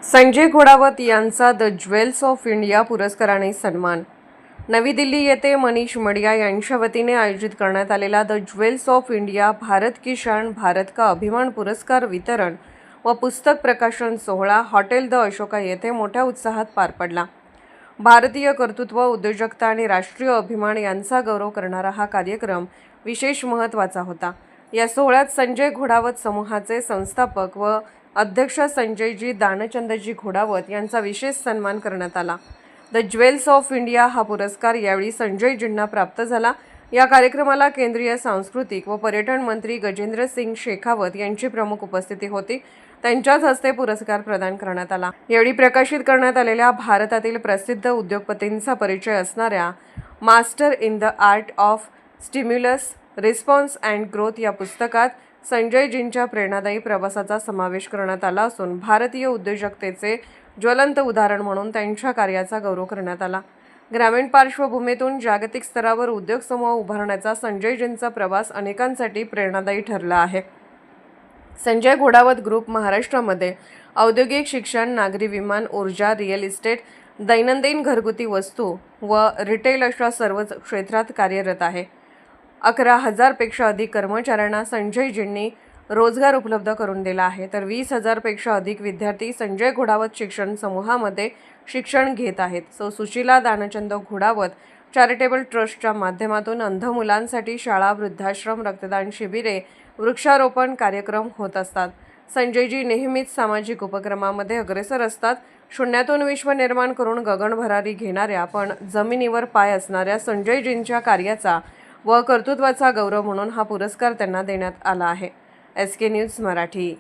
संजय घोडावत यांचा the jewels of India पुरस्काराने सन्मान। नवी दिल्ली येथे मनीष मडिया यांच्या वतीने आयोजित करण्यात आलेला the jewels of India Bharat की शान भारत का अभिमान पुरस्कार वितरण व पुस्तक प्रकाशन सोहळा हॉटेल द अशोका येथे मोठ्या उत्साहात पार पडला। भारतीय कर्तृत्व, उद्योजकता आणि राष्ट्रीय अभिमान यांचा गौरव करणारा हा कार्यक्रम विशेष महत्त्वाचा होता। या सोहळ्यात संजय घोडावत समूहाचे संस्थापक व अध्यक्ष संजयजी दानचंदजी घोडावत यांचा विशेष सन्मान करण्यात आला। द ज्वेल्स ऑफ इंडिया हा पुरस्कार यावेळी संजयजींना प्राप्त झाला। या कार्यक्रमाला केंद्रीय सांस्कृतिक व पर्यटन मंत्री गजेंद्र सिंग शेखावत यांची प्रमुख उपस्थिती होती। त्यांच्याच हस्ते पुरस्कार प्रदान करण्यात आला। यावेळी प्रकाशित करण्यात आलेल्या भारतातील प्रसिद्ध उद्योगपतींचा परिचय असणाऱ्या master in the art of stimulus response and growth या पुस्तकात संजयजींच्या प्रेरणादायी प्रवासाचा समावेश करण्यात आला असून भारतीय उद्योजकतेचे ज्वलंत उदाहरण म्हणून त्यांच्या कार्याचा गौरव करण्यात आला। ग्रामीण पार्श्वभूमीतून जागतिक स्तरावर उद्योग समूह उभारण्याचा संजयजींचा प्रवास अनेकांसाठी प्रेरणादायी ठरला आहे। संजय घोडावत ग्रुप महाराष्ट्रामध्ये औद्योगिक शिक्षण, नागरी विमान, ऊर्जा, रिअल इस्टेट, दैनंदिन घरगुती वस्तू व रिटेल अशा सर्वच क्षेत्रात कार्यरत आहे। 11,000 पेक्षा अधिक कर्मचाऱ्यांना संजयजींनी रोजगार उपलब्ध करून दिला आहे, तर 20,000 पेक्षा अधिक विद्यार्थी संजय घोडावत शिक्षण समूहामध्ये शिक्षण घेत आहेत। सुशीला दानचंद घोडावत चॅरिटेबल ट्रस्टच्या माध्यमातून अंध मुलांसाठी शाळा, वृद्धाश्रम, रक्तदान शिबिरे, वृक्षारोपण कार्यक्रम होत असतात। संजयजी नेहमीच सामाजिक उपक्रमामध्ये अग्रेसर असतात। शून्यातून विश्व निर्माण करून गगनभरारी घेणाऱ्या पण जमिनीवर पाय असणाऱ्या संजयजींच्या कार्याचा व कर्तृत्वाचा गौरव म्हणून हा पुरस्कार त्यांना देण्यात आला आहे। SK news Marathi.